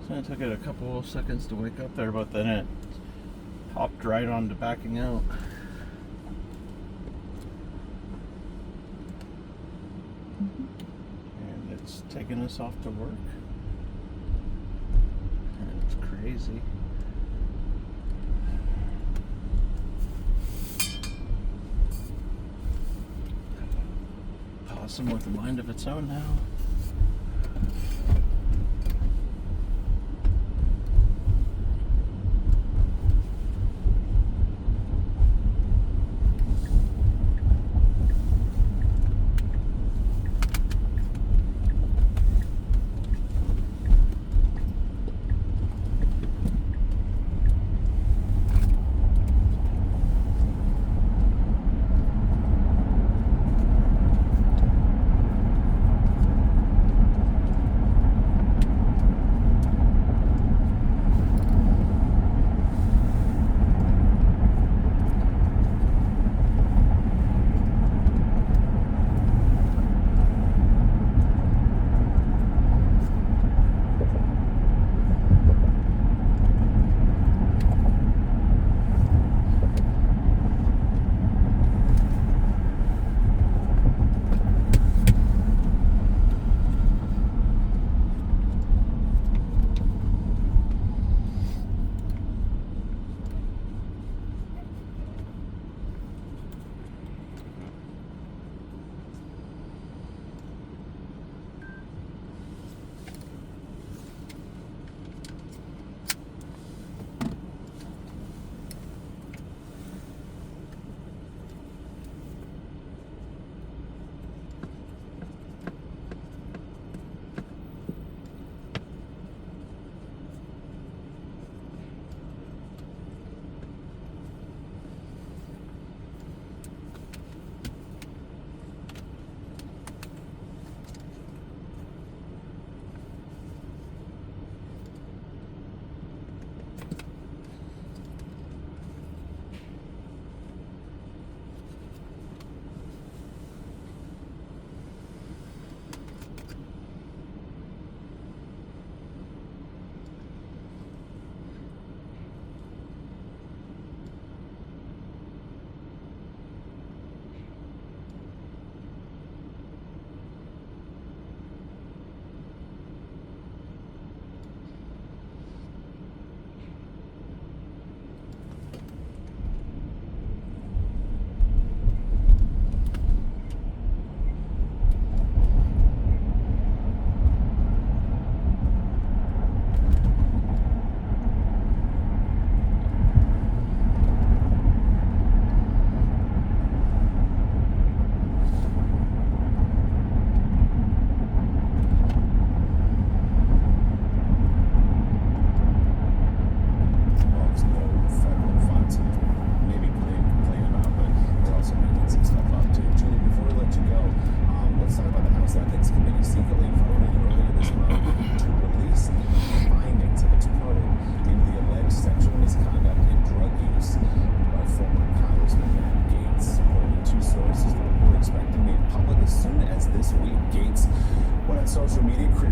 So it took it a couple of seconds to wake up there, but then it hopped right on to backing out. And it's taking us off to work. And it's crazy. Possum with a mind of its own now.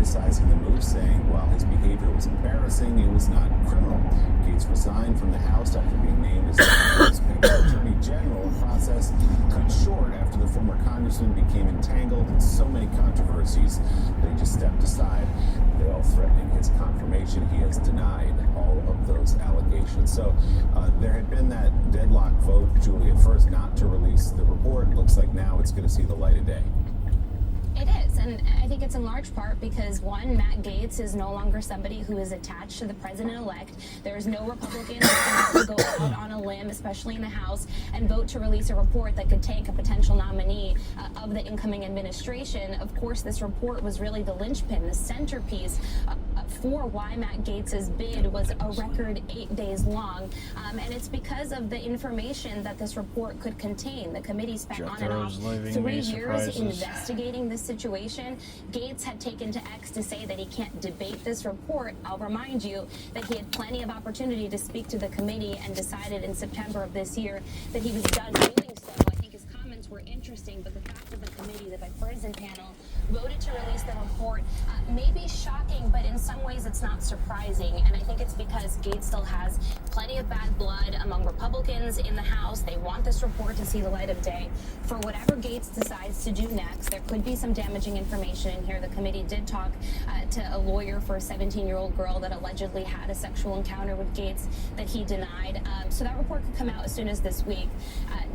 criticizing the move, saying while his behavior was embarrassing, it was not criminal. Gates resigned from the House after being named as the Attorney General, a process cut short after the former congressman became entangled in so many controversies that he just stepped aside. They all threatening his confirmation. He has denied all of those allegations. So there had been that deadlock vote, Julie, at first not to release the report. It looks like now it's going to see the light of day. It is, and I think it's in large part because, one, Matt Gaetz is no longer somebody who is attached to the president-elect. There's no Republican that can go out on a limb, especially in the House, and vote to release a report that could take a potential nominee of the incoming administration. Of course, this report was really the linchpin, the centerpiece for why Matt Gaetz's bid was a record 8 days long, and it's because of the information that this report could contain. The committee spent on and off 3 years investigating this situation. Gaetz had taken to X to say that he can't debate this report. I'll remind you that he had plenty of opportunity to speak to the committee and decided in September of this year that he was done doing so. I think his comments were interesting, but the fact that the committee, the bipartisan panel, voted to release the report may be shocking, but in some ways it's not surprising. And I think it's because Gaetz still has plenty of bad blood among Republicans in the House. They want this report to see the light of day. For whatever Gaetz decides to do next, there could be some damaging information in here. The committee did talk to a lawyer for a 17-year-old girl that allegedly had a sexual encounter with Gaetz that he denied. So that report could come out as soon as this week.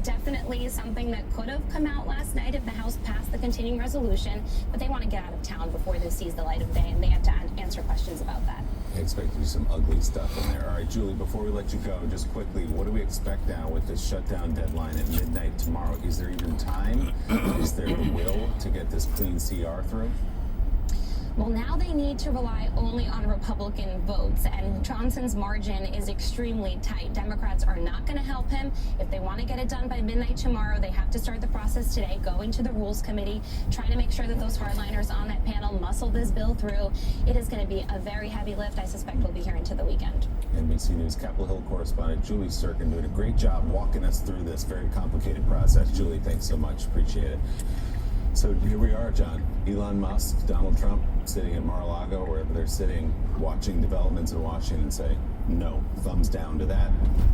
Definitely something that could have come out last night if the House passed the continuing resolution, but they want to get out of town before this sees the light of day, and they have to answer questions about that. I expect to do some ugly stuff in there. All right, Julie, before we let you go, just quickly, what do we expect now with this shutdown deadline at midnight tomorrow? Is there even time? Is there the will to get this clean CR through? Well, now they need to rely only on Republican votes, and Johnson's margin is extremely tight. Democrats are not going to help him. If they want to get it done by midnight tomorrow, they have to start the process today, going to the Rules Committee, trying to make sure that those hardliners on that panel muscle this bill through. It is going to be a very heavy lift. I suspect we'll be here into the weekend. NBC News Capitol Hill correspondent Julie Sirkin doing a great job walking us through this very complicated process. Julie, thanks so much. Appreciate it. So here we are, John. Elon Musk, Donald Trump sitting at Mar-a-Lago, wherever they're sitting, watching developments in Washington and say, no, thumbs down to that,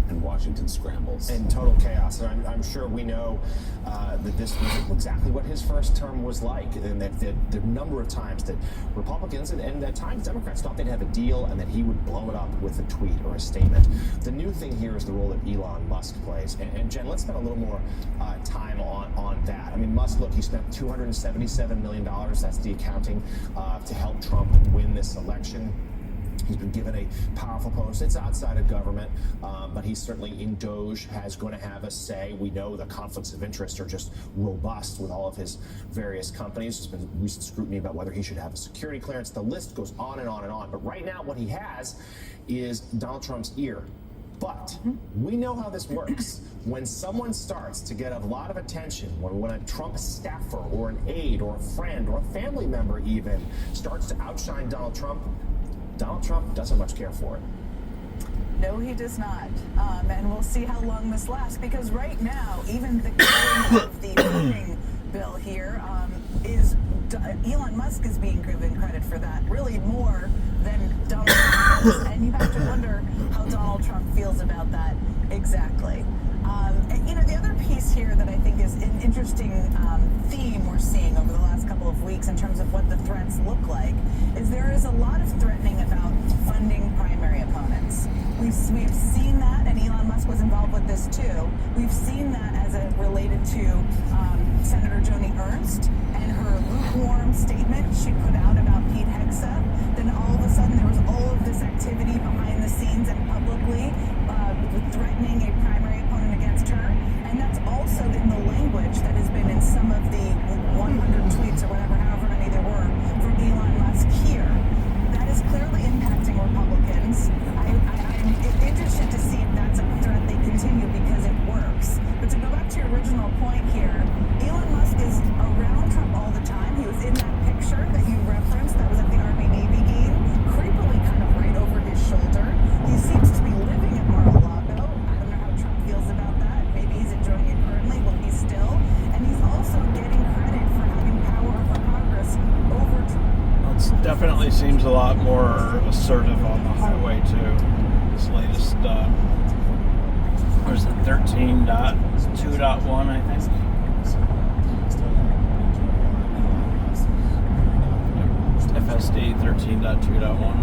and Washington scrambles. And total chaos. And I'm sure we know that this was exactly what his first term was like, and that the number of times that Republicans and at times Democrats thought they'd have a deal and that he would blow it up with a tweet or a statement. The new thing here is the role that Elon Musk plays. And Jen, let's spend a little more time on that. I mean, Musk, look, he spent $277 million, that's the accounting, to help Trump win this election. He's been given a powerful post. It's outside of government, but he's certainly in Doge, has going to have a say. We know the conflicts of interest are just robust with all of his various companies. There's been recent scrutiny about whether he should have a security clearance. The list goes on and on and on. But right now, what he has is Donald Trump's ear. But we know how this works. When someone starts to get a lot of attention, when a Trump staffer or an aide or a friend or a family member even starts to outshine Donald Trump doesn't much care for it. No, he does not. And we'll see how long this lasts, because right now, even the killing of the voting bill here is Elon Musk is being given credit for that, really more than Donald Trump is. And you have to wonder how Donald Trump feels about that exactly. And, the other piece here that I think is an interesting theme we're seeing over the last couple of weeks in terms of what the threats look like is there is a lot of threatening about funding primary opponents. We've seen that, and Elon Musk was involved with this too. We've seen that as it related to Senator Joni Ernst and her lukewarm statement she put out about Pete Hegseth. Then all of a sudden there was all of this activity behind the scenes and publicly threatening a primary opponent against her. And that's also in the language that has been in some of the 100 tweets or whatever, however many there were, from Elon Musk here. That is clearly impacting Republicans. I'm interested to see if that's a threat they continue because it works. But to go back to your original point here, Elon Musk is around Trump all the time. He was in that picture that you referenced that was at the Army-Navy game, creepily kind of right over his shoulder. He seems to be living at Mar-a-Lago. I don't know how Trump feels about that. Maybe he's enjoying it currently. Will he still? And he's also getting credit for having power over Congress over Trump. It definitely seems a lot more assertive on the highway too. This latest, what is it, 13.2.1, I think. FSD 13.2.1.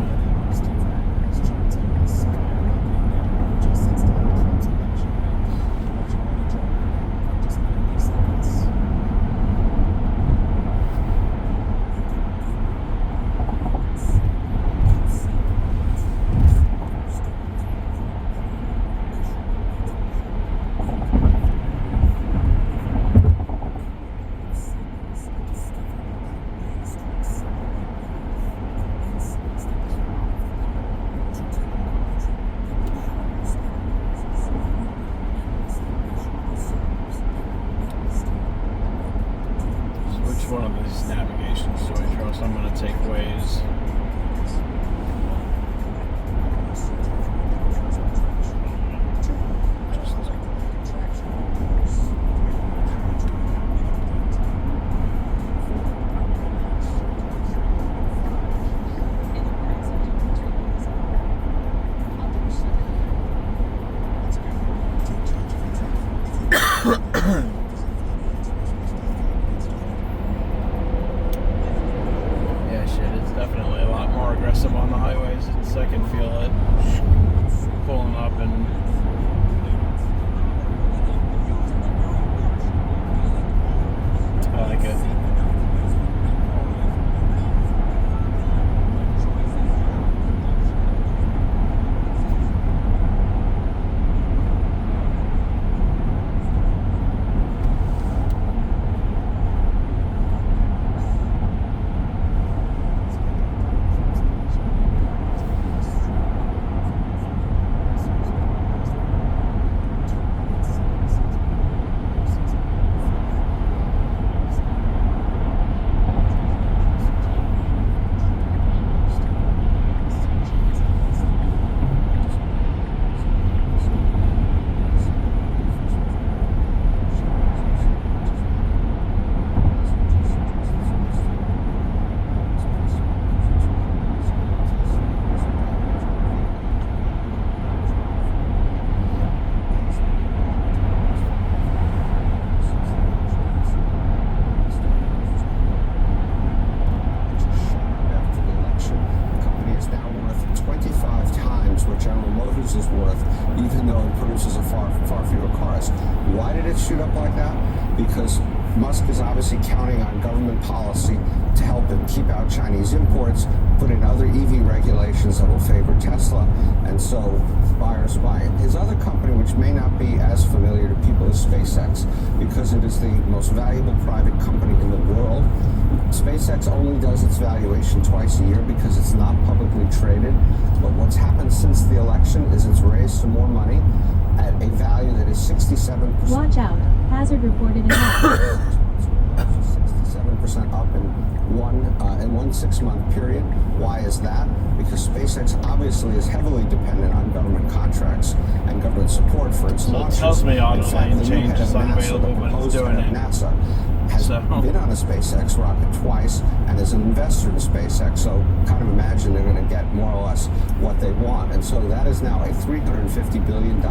and I like it. is worth, even though it produces a far fewer cars. Why did it shoot up like that? Because Musk is obviously counting on government policy to help him keep out Chinese imports, put in other EV regulations that will favor Tesla, and so buyers buy it. His other company, which may not be as familiar to people, is SpaceX, because it is the most valuable private company in the world. SpaceX only does its valuation twice a year because it's not publicly traded. But what's happened since the election is it's raised some more money at a value that is 67%. Watch out. Hazard reported in 67% up in one 6-month period. Why is that? Because SpaceX obviously is heavily dependent on government contracts and government support for its launches. It tells me auto In fact, lane the new change head is of NASA, unavailable, the but it's proposed doing head of it. NASA, has been on a SpaceX rocket twice and is an investor in SpaceX. So kind of imagine they're going to get more or less what they want. And so that is now a $350 billion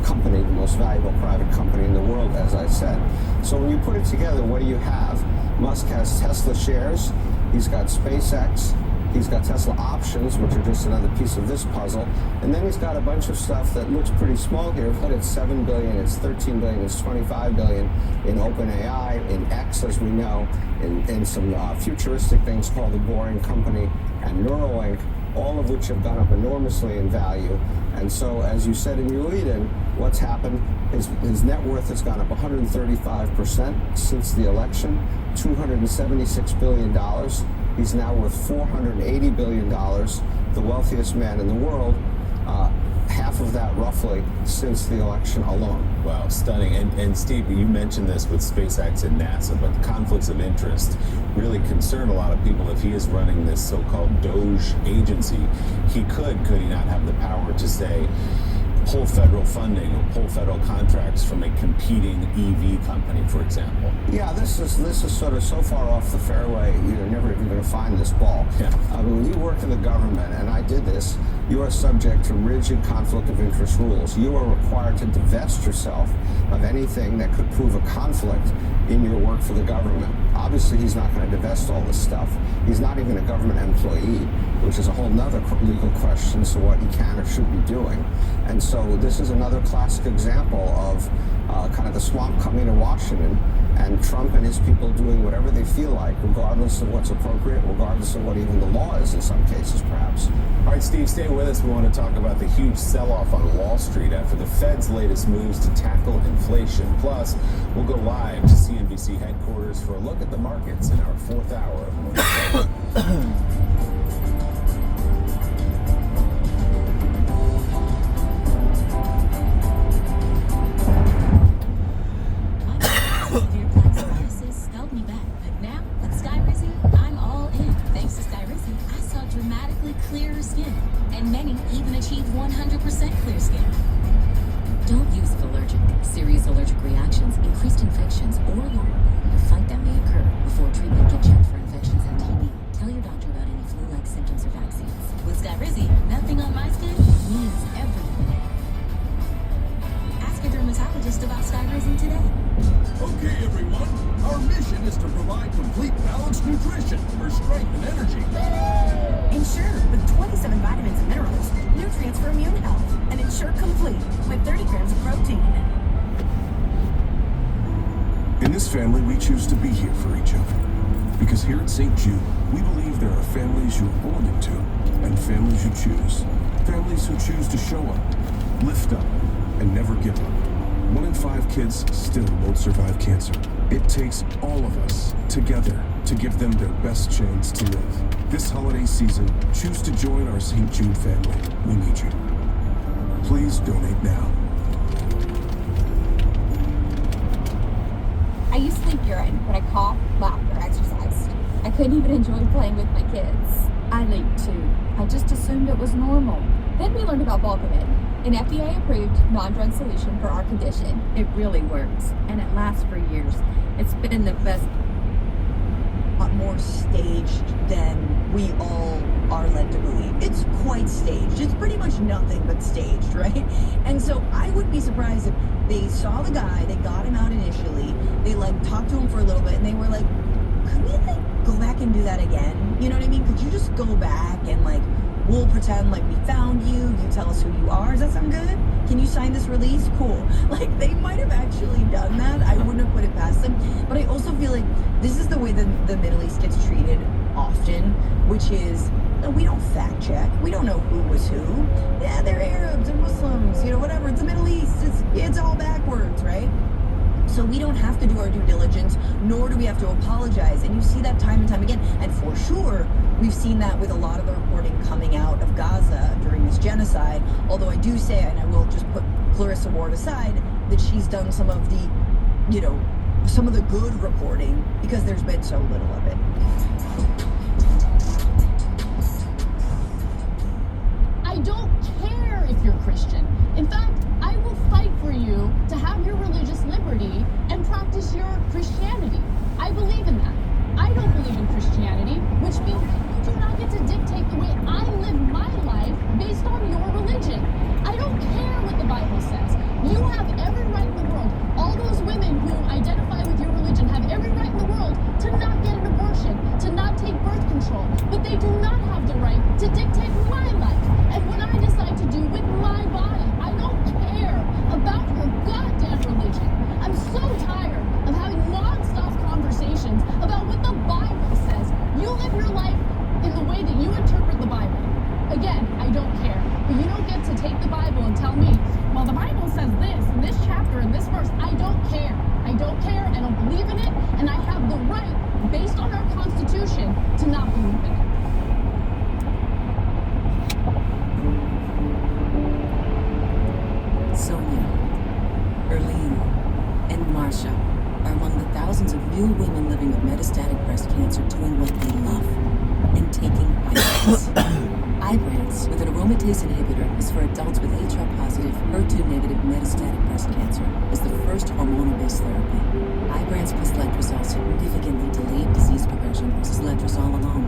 company, the most valuable private company in the world, as I said. So when you put it together, what do you have? Musk has Tesla shares, he's got SpaceX, he's got Tesla options, which are just another piece of this puzzle, and then he's got a bunch of stuff that looks pretty small here, but it's $7 billion, it's $13 billion, it's $25 billion in OpenAI, in X, as we know, in some futuristic things called the Boring Company and Neuralink, all of which have gone up enormously in value. And so, as you said in your lead-in, what's happened? His net worth has gone up 135% since the election, $276 billion. He's now worth $480 billion, the wealthiest man in the world, half of that roughly since the election alone. Wow, stunning. And Steve, you mentioned this with SpaceX and NASA, but conflicts of interest really concern a lot of people. If he is running this so-called Doge agency, could he not have the power to say, pull federal funding or pull federal contracts from a competing EV company, for example? Yeah, this is sort of so far off the fairway, you're never even going to find this ball. Yeah. When you work in the government, and I did this, you are subject to rigid conflict of interest rules. You are required to divest yourself of anything that could prove a conflict in your work for the government. Obviously, he's not going to divest all this stuff. He's not even a government employee, which is a whole nother legal question as to what he can or should be doing. And so this is another classic example of kind of the swamp coming to Washington, and Trump and his people doing whatever they feel like, regardless of what's appropriate, regardless of what even the law is in some cases, perhaps. All right, Steve, stay with us. We want to talk about the huge sell-off on Wall Street after the Fed's latest moves to tackle inflation. Plus, we'll go live to CNBC headquarters for a look at the markets in our 4th hour of Morning Commute. Clearer skin, and many even achieve 100% clear skin. Don't use if allergic. Serious allergic reactions, increased infections, or your fight that may occur before treatment. Get checked for infections and TB. Tell your doctor about any flu-like symptoms or vaccines. With Skyrizi, nothing on my skin means everything. Ask your dermatologist about Skyrizi today. Okay, everyone. Our mission is to provide complete balanced nutrition for strength and energy. Ensure with 27 vitamins and minerals, nutrients for immune health, and ensure complete this family, we choose to be here for each other. Because here at St. Jude, we believe there are families you are born into and families you choose. Families who choose to show up, lift up, and never give up. 1 in 5 kids still won't survive cancer. It takes all of us together to give them their best chance to live. This holiday season, choose to join our St. Jude family. We need you. Please donate now. I used sleep urine when I coughed, laughed, or exercised. I couldn't even enjoy playing with my kids. I leaked too. I just assumed it was normal. Then we learned about Bulkamid, an FDA-approved non-drug solution for our condition. It really works, and it lasts for years. It's been the best. More staged than we all are led to believe. It's quite staged. It's pretty much nothing but staged, right? And so I would be surprised if they saw the guy, they got him out initially, they talked to him for a little bit, and they were like, could we go back and do that again? You know what I mean? Could you just go back and we'll pretend we found you, you tell us who you are. Does that sound good? Can you sign this release? Cool. They might have actually done that. I wouldn't have put it past them. But I also feel like this is the way the Middle East gets treated often, which is we don't fact check. We don't know who was who. Yeah, they're Arabs and Muslims, whatever. It's the Middle East. It's all backwards, right? So we don't have to do our due diligence, nor do we have to apologize. And you see that time and time again. And for sure, we've seen that with a lot of the reporting coming out of Gaza during this genocide. Although I do say, and I will just put Clarissa Ward aside, that she's done some of the, some of the good reporting because there's been so little of it. I don't care if you're Christian. In fact, I will fight for you to have your religious liberty and practice your Christianity. I believe in that. I don't believe in Christianity, which means you do not get to dictate the way I live my life based on your religion. I don't care what the Bible says. You have every right in the world. All those women who identify with your religion have every right in the world to not get an abortion, to not take birth control, but they do not have the right to dictate my life and what I decide to do with my body. I don't care about your goddamn religion. I'm so tired of having non-stop conversations about what the Bible says. You live your life in the way that you interpret the Bible. Again, I don't care. But you don't get to take the Bible and tell me, well, the Bible says this, in this chapter, in this verse. I don't care. I don't care. I don't believe in it. And I have the right, based on our Constitution, to not believe in it. Sonia, Erlene, and Marsha are among the thousands of new women living with metastatic breast cancer doing what they love and taking Ibrance. Ibrance, with an aromatase inhibitor, is for adults with HR-positive, HER2-negative metastatic breast cancer, is the first hormonal-based therapy. Ibrance plus letrozole significantly delayed disease progression versus letrozole alone.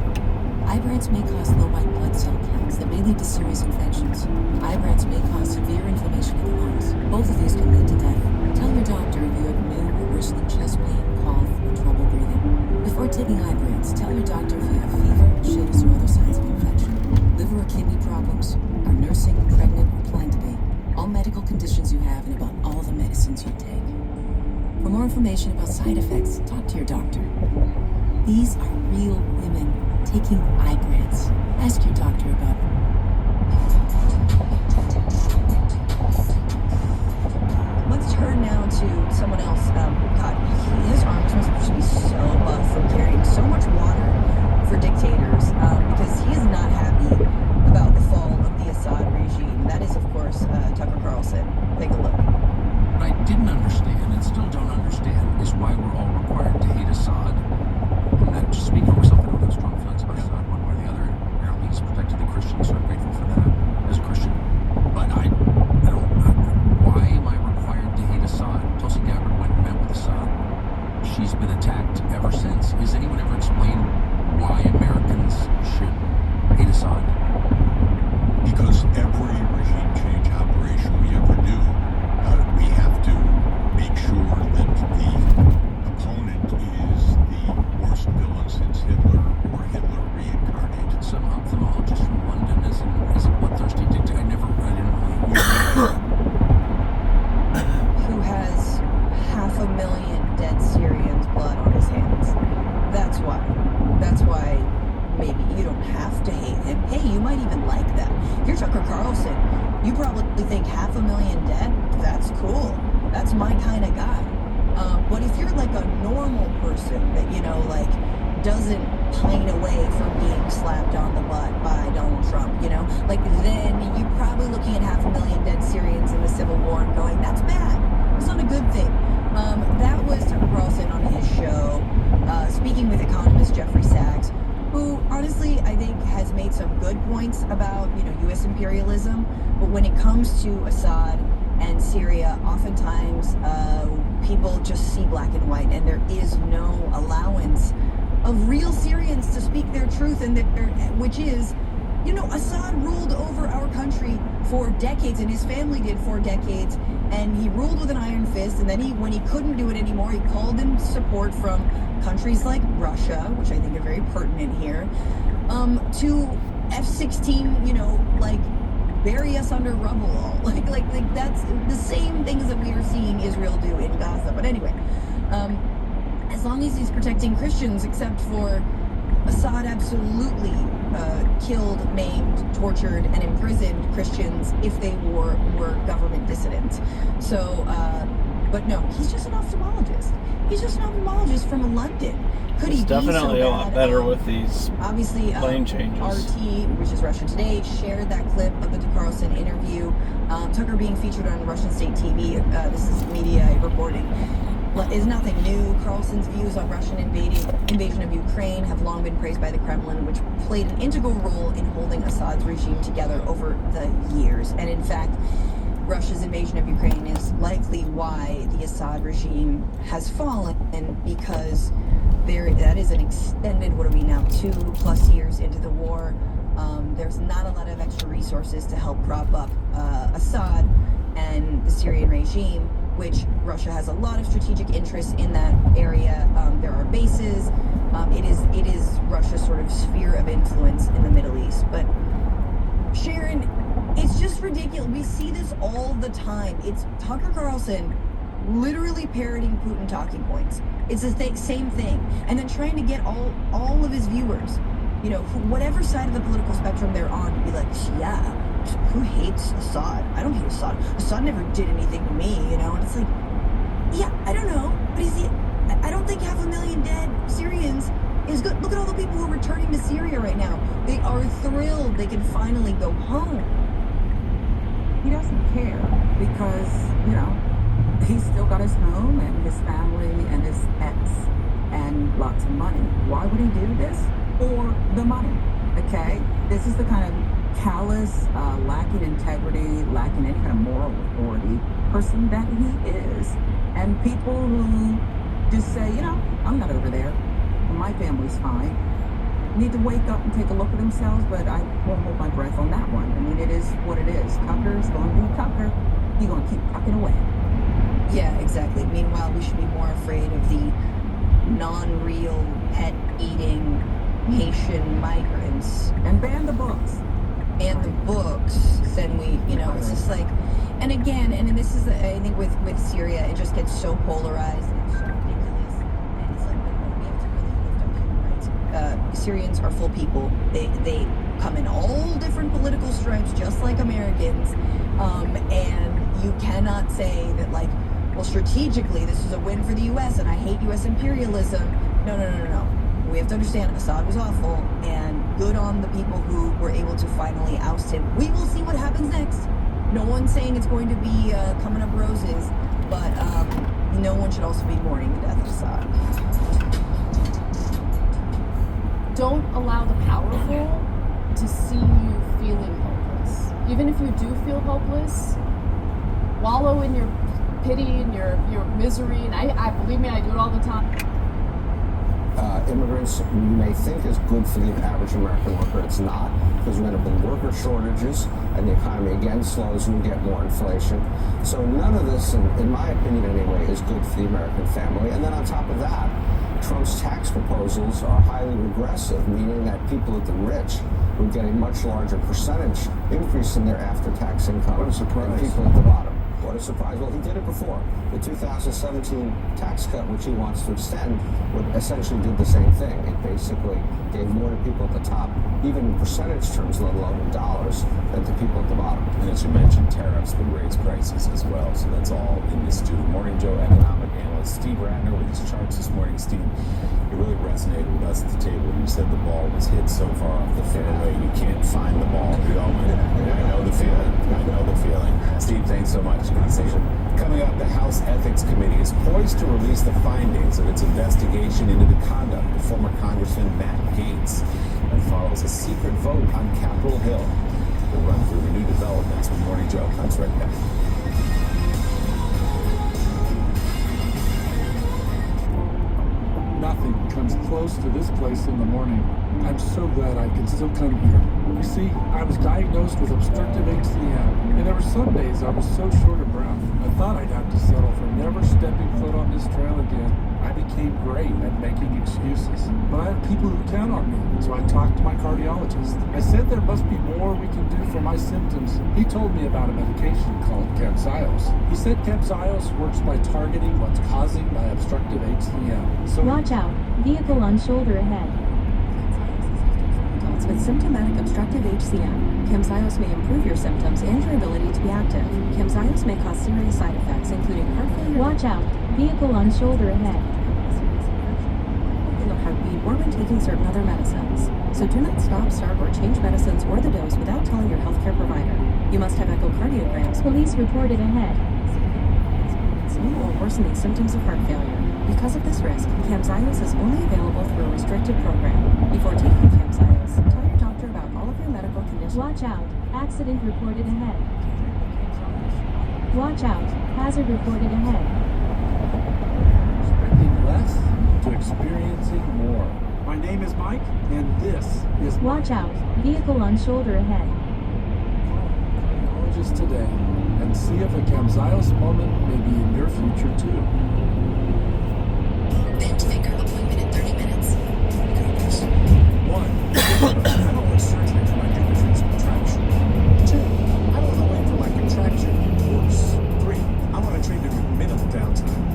Ibrance may cause low white blood cell counts that may lead to serious infections. Ibrance may cause severe inflammation of the lungs. Both of these can lead to death. Tell your doctor if you have new or worsening chest pain, cough, or trouble breathing. Before taking Ibrance, tell your doctor if you have fever, shivers, or other signs of infection. Liver or kidney problems, are nursing, pregnant, or plan to be. All medical conditions you have and about all the medicines you take. For more information about side effects, talk to your doctor. These are real women taking Ibrance. Ask your doctor about it. Let's turn now to someone else. God, his arms must be so buff from carrying so much water for dictators because he is not happy about the fall of the Assad regime. That is, of course, Tucker Carlson. Take a look. What I didn't understand and still don't understand is why we're all required to hate Assad. I'm not just speaking for myself. I don't have strong feelings about Assad one way or the other. Apparently he's protected the Christians, so I'm grateful for that as a Christian. But why am I required to hate Assad? Tulsi Gabbard went and met with Assad. She's been attacked ever since. Has anyone ever explained why Americans should hate Assad? Because every regime change operation we ever do, we have to make sure that the opponent is the worst villain since Hitler or Hitler reincarnated. Some ophthalmologist from London is a bloodthirsty dictator. I didn't really Who has 500,000 dead Syrians Carlson, you probably think 500,000 dead? That's cool. That's my kind of guy. But if you're like a normal person that, you know, like doesn't pine away from being slapped on the butt by Donald Trump, you know, like then you're probably looking at 500,000 dead Syrians in the civil war and going, that's bad. It's not a good thing. That was Tucker Carlson on his show, speaking with economist Jeffrey Sachs, who honestly I think has made some good points about, you know, U.S. imperialism. But when it comes to Assad and Syria, oftentimes people just see black and white, and there is no allowance of real Syrians to speak their truth, and which is, you know, Assad ruled over our country for decades, and his family did for decades, and he ruled with an iron fist, and then when he couldn't do it anymore, he called in support from countries like Russia, which I think are very pertinent here, to F-16, you know, like bury us under rubble all. Like that's the same things that we are seeing Israel do in Gaza. But anyway, as long as he's protecting Christians, except for Assad absolutely killed, maimed, tortured, and imprisoned Christians if they were government dissidents. So, but no, he's just an ophthalmologist. He's just an ophthalmologist from London. Could he be definitely so a lot bad? better with these Obviously, lane changes. RT, which is Russia Today, shared that clip of the Carlson interview. Tucker being featured on Russian state TV. This is media reporting. Is nothing new. Carlson's views on Russian invasion of Ukraine have long been praised by the Kremlin, which played an integral role in holding Assad's regime together over the years. And in fact, Russia's invasion of Ukraine is likely why the Assad regime has fallen, and because that is an extended, what are we now, 2+ years into the war. There's not a lot of extra resources to help prop up Assad and the Syrian regime, which Russia has a lot of strategic interests in that area. There are bases. It is Russia's sort of sphere of influence in the Middle East. But Sharon, it's just ridiculous. We see this all the time. It's Tucker Carlson literally parroting Putin talking points. It's the same thing. And then trying to get all of his viewers, you know, whatever side of the political spectrum they're on, to be like, yeah, who hates Assad? I don't hate Assad. Assad never did anything to me, you know? And it's like, yeah, I don't know. But I don't think 500,000 dead Syrians is good. Look at all the people who are returning to Syria right now. They are thrilled they can finally go home. He doesn't care because, you know, he's still got his home and his family and his ex and lots of money. Why would he do this? For the money, okay? This is the kind of callous, lacking integrity, lacking any kind of moral authority person that he is. And people who just say, you know, I'm not over there, my family's fine, need to wake up and take a look at themselves, but I won't hold my breath on that one. I mean, it is what it is. Tucker's going to be Tucker. He's going to keep tucking away. Yeah, exactly. Meanwhile, we should be more afraid of the non-real, pet-eating Haitian migrants. And ban the books. And the books, then we, you know, it's just like, and again, and this is, I think with Syria, it just gets so polarized and so ridiculous. And it's like, we have to really lift up human rights. Syrians are full people. They come in all different political stripes, just like Americans. And you cannot say that, like, well, strategically, this is a win for the U.S. and I hate U.S. imperialism. No. We have to understand Assad was awful, and good on the people who were able to finally oust him. We will see what happens next. No one's saying it's going to be coming up roses, but no one should also be mourning the death of Assad. Don't allow the powerful to see you feeling hopeless. Even if you do feel hopeless, wallow in your pity and your misery. And I believe me, I do it all the time. Immigrants, you may think is good for the average American worker. It's not, because we end up with worker shortages, and the economy again slows and we get more inflation. So none of this, in my opinion anyway, is good for the American family. And then on top of that, Trump's tax proposals are highly regressive, meaning that people at the rich would get a much larger percentage increase in their after-tax income than people at the bottom. What a surprise. Well, he did it before. The 2017 tax cut, which he wants to extend, would essentially did the same thing. It basically gave more to people at the top, even in percentage terms, let alone in dollars, than to people at the bottom. And as you mentioned, tariffs would raise prices as well. So that's all in this too. Morning Joe economic analyst Steve Ratner with his charts this morning. Steve, it really resonated with us at the table when you said the ball was hit so far off the fairway you can't find the ball. We all went, I know the feeling. I know the feeling. Steve, thanks so much. Good to see you. Coming up, the House Ethics Committee is poised to release the findings of its investigation into the conduct of former Congressman Matt Gaetz. That follows a secret vote on Capitol Hill. We'll run through the new developments with Morning Joe. Comes right back. Nothing comes close to this place in the morning. I'm so glad I can still come here. You see, I was diagnosed with obstructive HCM, and there were some days I was so short of breath, I thought I'd have to settle for never stepping foot on this trail again. I became great at making excuses, but I have people who count on me, so I talked to my cardiologist. I said there must be more we can do for my symptoms. He told me about a medication called Camzyos. He said Camzyos works by targeting what's causing my obstructive HCM. So Watch out, vehicle on shoulder ahead. With symptomatic obstructive HCM, Camzyos may improve your symptoms and your ability to be active. Camzyos may cause serious side effects, including heart failure. Watch out, vehicle on shoulder ahead. Your heartbeat or when taking certain other medicines. So do not stop, start, or change medicines or the dose without telling your healthcare provider. You must have echocardiograms. Police reported ahead. Or worsening symptoms of heart failure. Because of this risk, Camzyos is only available through a restricted program. Before taking Camzyos, tell your doctor about all of your medical conditions. Watch out, accident reported ahead. Watch out, hazard reported ahead. expecting less to experiencing more. My name is Mike, and this is Watch out, vehicle on shoulder ahead. Cardiologist today, and see if a Camzyos moment may be in your future too. Bent finger appointment in 30 minutes. 1. I don't want surgery for my Dickerson's contraction. 2. I don't want to wait for my contraction to get worse. 3. I want to treat it with minimal downtime.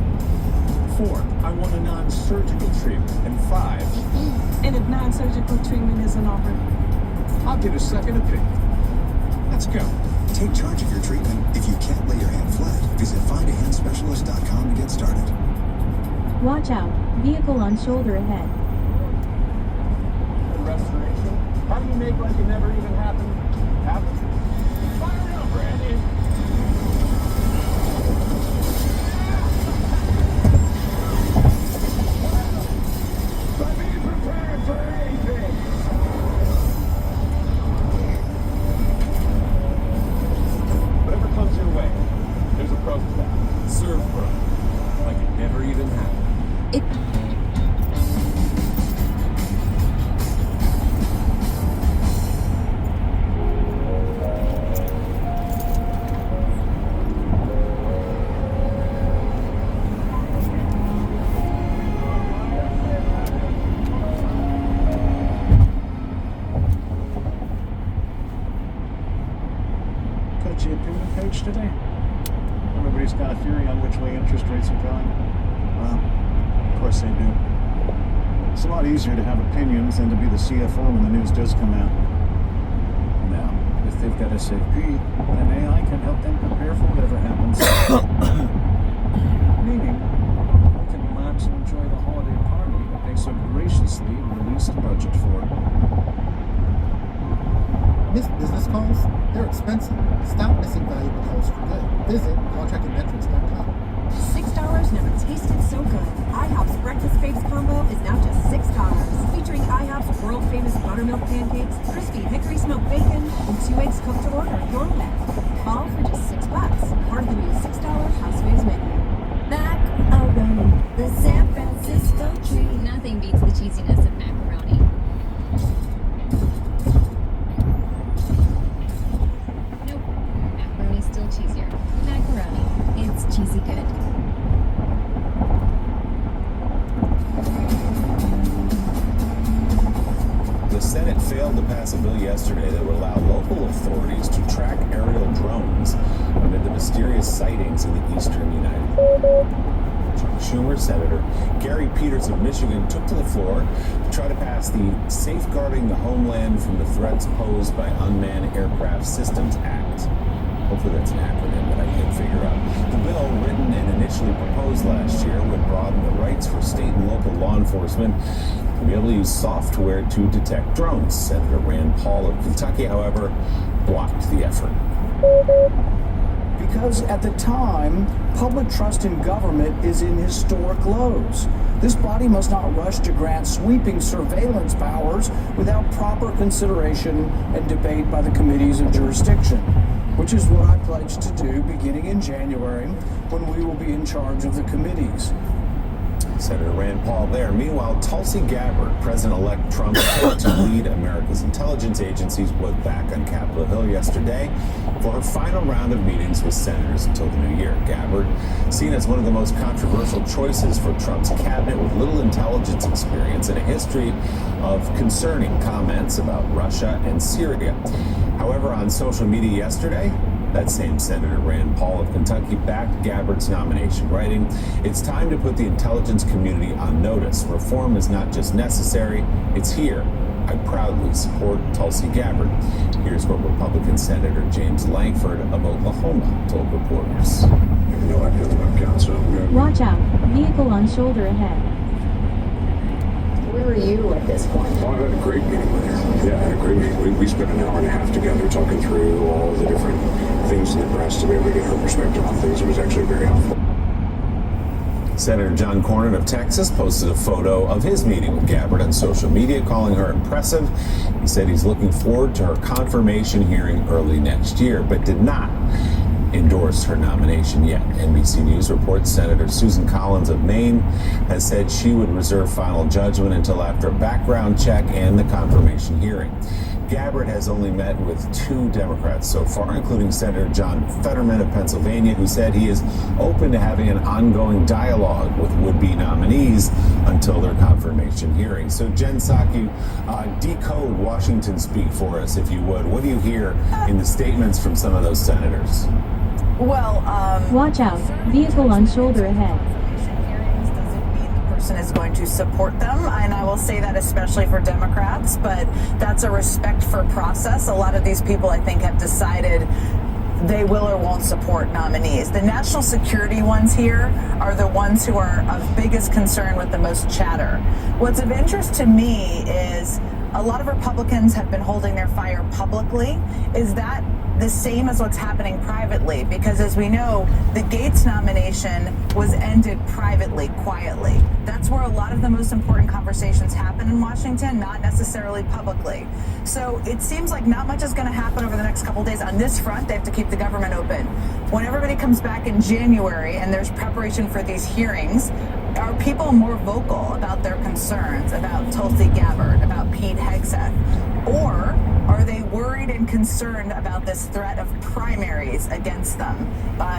4. I want a non-surgical treatment. And 5. And if non-surgical treatment isn't offered, I'll get a second opinion. Let's go. Take charge of your treatment. If you can't lay your hand flat, visit findahandspecialist.com to get started. Watch out, vehicle on shoulder ahead. Restoration. How do you make like it never even happened? Happened? Fire it up, Randy. But be prepared for anything. Whatever comes your way, there's a pro for that. Serve pro. Like it never even happened. The opinion page today. Everybody's got a theory on which way interest rates are going. Well, of course they do. It's a lot easier to have opinions than to be the CFO when the news does come out. Now, if they've got SAP, then AI can help them prepare for whatever happens. Meaning, they can relax and enjoy the holiday party that they so graciously released a budget for. Missed business calls? They're expensive. Stop missing valuable calls for good. Visit contractingmetrics.com. $6 never tasted so good. IHOP's Breakfast Babes combo is now just $6. Featuring IHOP's world-famous buttermilk pancakes, crispy hickory smoked bacon, and 2 eggs cooked to order your way. All for just $6. Part of the new $6 House Faves menu. Macaroni, the San Francisco treat. Nothing beats the cheesiness of macaroni. Nope, macaroni's still cheesier. Macaroni, it's cheesy good. The Senate failed to pass a bill yesterday that would allow local authorities to track aerial drones amid the mysterious sighting Schumer, Senator Gary Peters of Michigan took to the floor to try to pass the Safeguarding the Homeland from the Threats Posed by Unmanned Aircraft Systems Act. Hopefully that's an acronym that I can figure out. The bill, written and initially proposed last year, would broaden the rights for state and local law enforcement to be able to use software to detect drones. Senator Rand Paul of Kentucky, however, blocked the effort. Because at the time, public trust in government is in historic lows. This body must not rush to grant sweeping surveillance powers without proper consideration and debate by the committees of jurisdiction, which is what I pledged to do beginning in January when we will be in charge of the committees. Senator Rand Paul there. Meanwhile, Tulsi Gabbard, President-elect Trump, to lead America's intelligence agencies, was back on Capitol Hill yesterday for her final round of meetings with senators until the new year. Gabbard, seen as one of the most controversial choices for Trump's cabinet with little intelligence experience and a history of concerning comments about Russia and Syria. However, on social media yesterday, that same Senator Rand Paul of Kentucky backed Gabbard's nomination, writing, "It's time to put the intelligence community on notice. Reform is not just necessary, it's here. I proudly support Tulsi Gabbard." Here's what Republican Senator James Lankford of Oklahoma told reporters. Watch out, vehicle on shoulder ahead. Where are you at this point? Well, I had a great meeting with her. Yeah, I had a great meeting. We spent an hour and a half together talking through all the different things in the press to be able to get her perspective on things. It was actually very helpful. Senator John Cornyn of Texas posted a photo of his meeting with Gabbard on social media, calling her impressive. He said he's looking forward to her confirmation hearing early next year, but did not endorse her nomination yet. NBC News reports Senator Susan Collins of Maine has said she would reserve final judgment until after a background check and the confirmation hearing. Gabbard has only met with 2 Democrats so far, including Senator John Fetterman of Pennsylvania, who said he is open to having an ongoing dialogue with would-be nominees until their confirmation hearing. So Jen Psaki, decode Washington speak for us, if you would. What do you hear in the statements from some of those senators? Well, Watch out, vehicle on shoulder ahead. Person is going to support them, and I will say that especially for Democrats, but that's a respect for process. A lot of these people, I think, have decided they will or won't support nominees. The national security ones here are the ones who are of biggest concern with the most chatter. What's of interest to me is a lot of Republicans have been holding their fire publicly. Is that the same as what's happening privately? Because as we know, the Gates nomination was ended privately, quietly. That's where a lot of the most important conversations happen in Washington, not necessarily publicly. So it seems like not much is going to happen over the next couple of days. On this front, they have to keep the government open. When everybody comes back in January and there's preparation for these hearings, are people more vocal about their concerns about Tulsi Gabbard, about Pete Hegseth? Or are they worried and concerned about this threat of primaries against them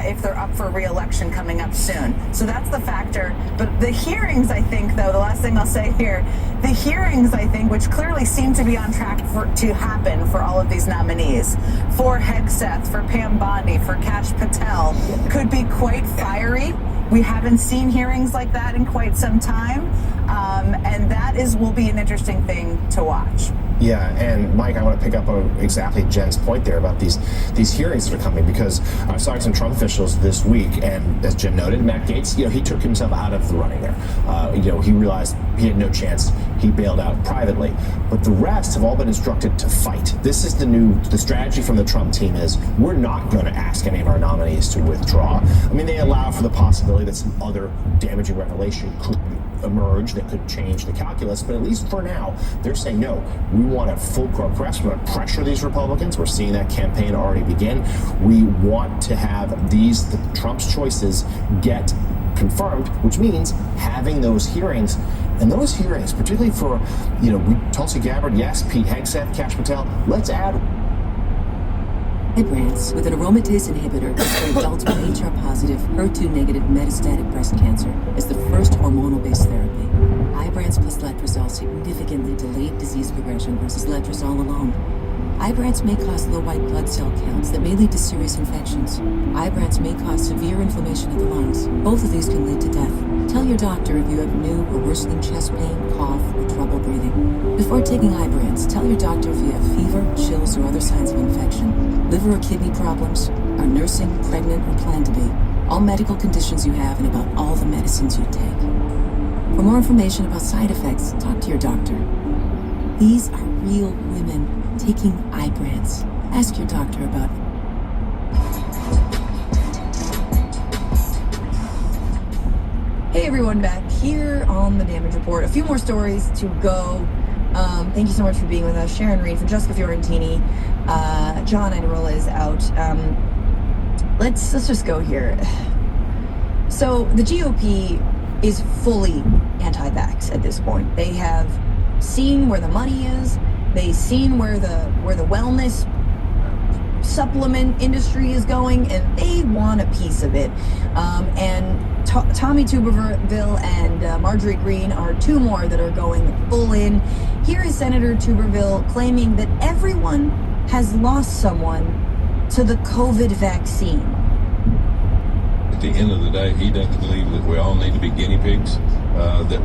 if they're up for re-election coming up soon? So that's the factor. But the hearings, I think, though, the last thing I'll say here, the hearings, I think, which clearly seem to be on track to happen for all of these nominees, for Hegseth, for Pam Bondi, for Kash Patel, could be quite fiery. We haven't seen hearings like that in quite some time, and that will be an interesting thing to watch. Yeah, and Mike, I want to pick up on exactly Jen's point there about these hearings that are coming, because I was talking to some Trump officials this week, and as Jen noted, Matt Gaetz, he took himself out of the running there. He realized he had no chance. He bailed out privately, but the rest have all been instructed to fight. This is the strategy from the Trump team is we're not going to ask any of our nominees to withdraw. I mean, they allow for the possibility that some other damaging revelation could emerge that could change the calculus, but at least for now, they're saying, no, we want a full court press. We want to pressure these Republicans. We're seeing that campaign already begin. We want to have Trump's choices get confirmed, which means having those hearings. And those hearings, particularly for, Tulsi Gabbard, yes, Pete Hegseth, Kash Patel, let's add Ibrance with an aromatase inhibitor for adults with HR-positive, HER2-negative metastatic breast cancer is the first hormonal-based therapy. Ibrance plus letrozole significantly delayed disease progression versus letrozole alone. Ibrance may cause low white blood cell counts that may lead to serious infections. Ibrance may cause severe inflammation of the lungs. Both of these can lead to death. Tell your doctor if you have new or worsening chest pain, cough, or trouble breathing. Before taking Ibrance, tell your doctor if you have fever, chills, or other signs of infection, liver or kidney problems, are nursing, pregnant, or plan to be, all medical conditions you have, and about all the medicines you take. For more information about side effects, talk to your doctor. These are real women taking Ibrance. Ask your doctor about it. Hey everyone, back here on the Damage Report. A few more stories to go. Thank you so much for being with us. Sharon Reed, Francesca Fiorentini, John Iderola is out. Let's just go here. So the GOP is fully anti-vax at this point. They have seen where the money is. They've seen where the wellness supplement industry is going, and they want a piece of it. Tommy Tuberville and Marjorie Greene are two more that are going full in. Here is Senator Tuberville claiming that everyone has lost someone to the COVID vaccine. At the end of the day, he doesn't believe that we all need to be guinea pigs, that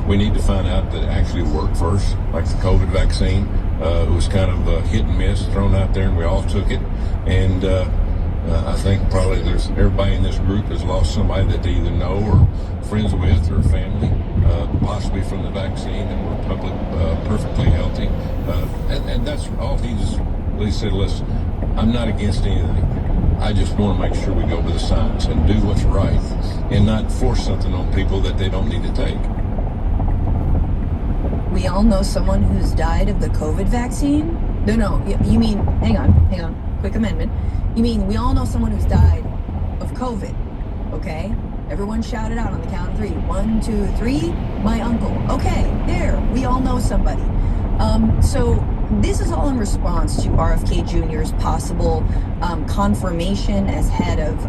we need to find out that it actually worked first, like the COVID vaccine. It was kind of hit and miss, thrown out there, and we all took it. And I think probably everybody in this group has lost somebody that they either know or friends with or family, possibly from the vaccine, and were perfectly healthy. And that's all he said. Listen, I'm not against anything. I just want to make sure we go with the science and do what's right and not force something on people that they don't need to take. We all know someone who's died of the COVID vaccine? No, you mean, hang on, quick amendment. You mean we all know someone who's died of COVID, okay? Everyone shout it out on the count of 3. 1, 2, 3. My uncle. Okay, there, we all know somebody. So this is all in response to RFK Jr.'s possible confirmation as head of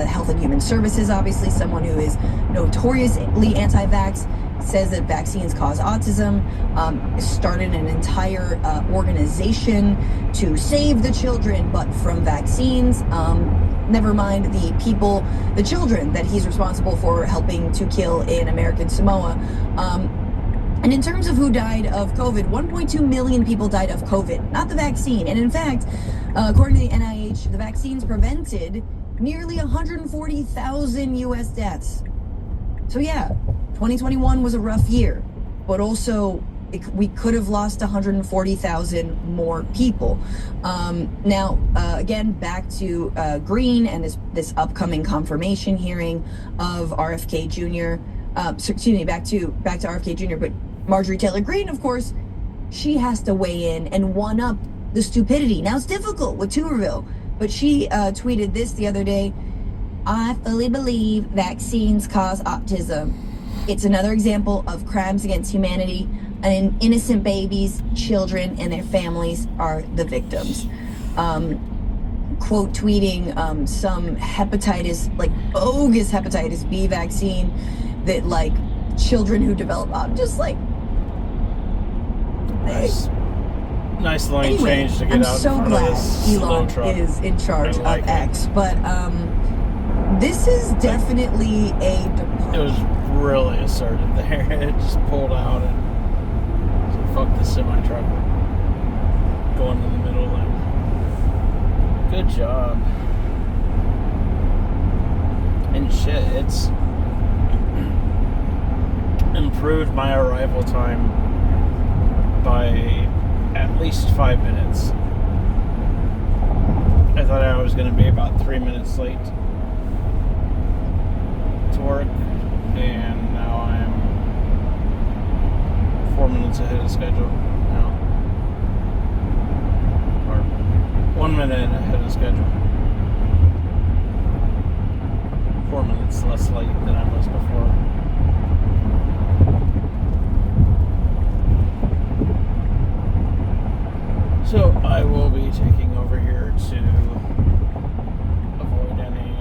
Health and Human Services, obviously someone who is notoriously anti-vax, says that vaccines cause autism, started an entire organization to save the children, but from vaccines. Never mind the children that he's responsible for helping to kill in American Samoa. And in terms of who died of COVID, 1.2 million people died of COVID, not the vaccine. And in fact, according to the NIH, the vaccines prevented nearly 140,000 U.S. deaths. So yeah, 2021 was a rough year, but also we could have lost 140,000 more people. Now, again, back to Green and this upcoming confirmation hearing of RFK Jr. Back to RFK Jr. But Marjorie Taylor Greene, of course, she has to weigh in and one up the stupidity. Now it's difficult with Tuberville, but she tweeted this the other day. I fully believe vaccines cause autism. It's another example of crimes against humanity, and innocent babies, children, and their families are the victims. Quote tweeting some hepatitis, like bogus hepatitis B vaccine that like children who develop. I'm just like, nice lane change to get out so in front of this Elon truck. is in charge I like of X, but this is definitely a departure. It was really assertive there. It just pulled out and said, fuck this semi-truck. Going in the middle lane. Good job. And shit, it's improved my arrival time by at least 5 minutes. I thought I was going to be about 3 minutes late to work, and now I'm 4 minutes ahead of schedule now. Or 1 minute ahead of schedule. 4 minutes less late than I was before. So I will be taking over here to avoid any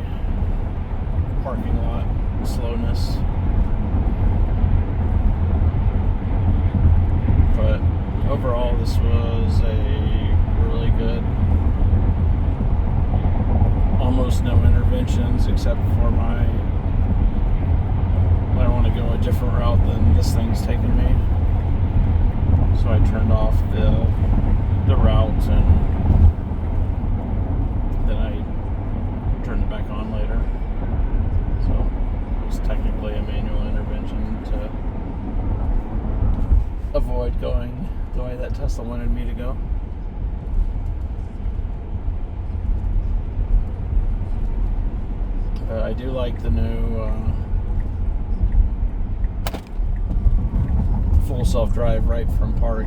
parking lot slowness. But overall, this was a almost no interventions except for when I want to go a different route than this thing's taking me. So I turned off the route and then I turned it back on later. So it was technically a manual intervention to avoid going the way that Tesla wanted me to go. But I do like the new full self-drive right from park.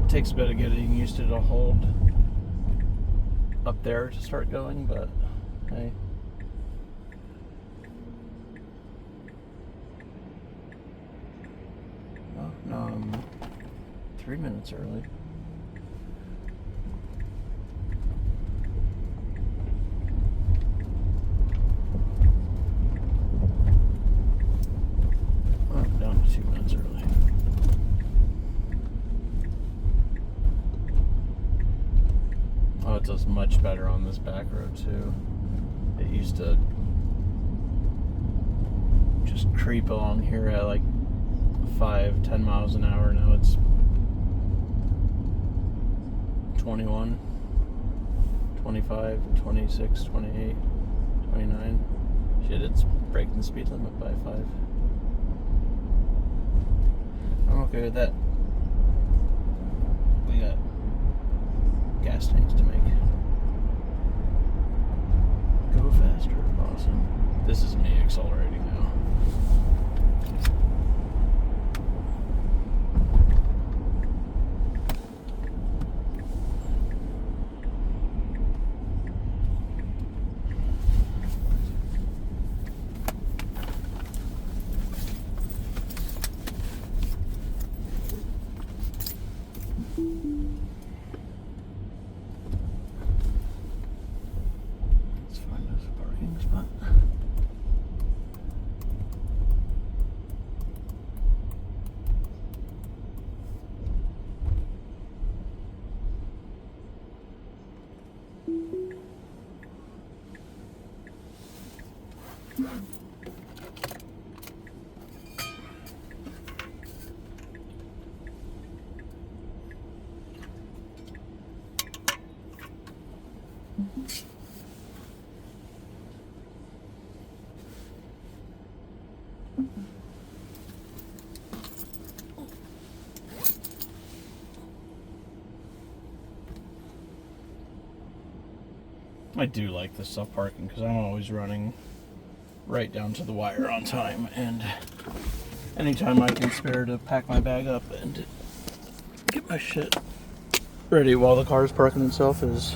It takes a bit of getting used to hold up there to start going, but hey. Oh, no, I'm 3 minutes early. Down to 2 minutes early. Oh, it does much better on this back road too. It used to just creep along here at like 5-10 miles an hour. Now it's 21, 25, 26, 28, 29. Shit, it's breaking the speed limit by 5. I'm okay with that. We got gas tanks to make. Go faster. Awesome. This is me accelerating now. Let's find us a parking spot. I do like this self-parking because I'm always running right down to the wire on time, and anytime I can spare to pack my bag up and get my shit ready while the car's parking itself is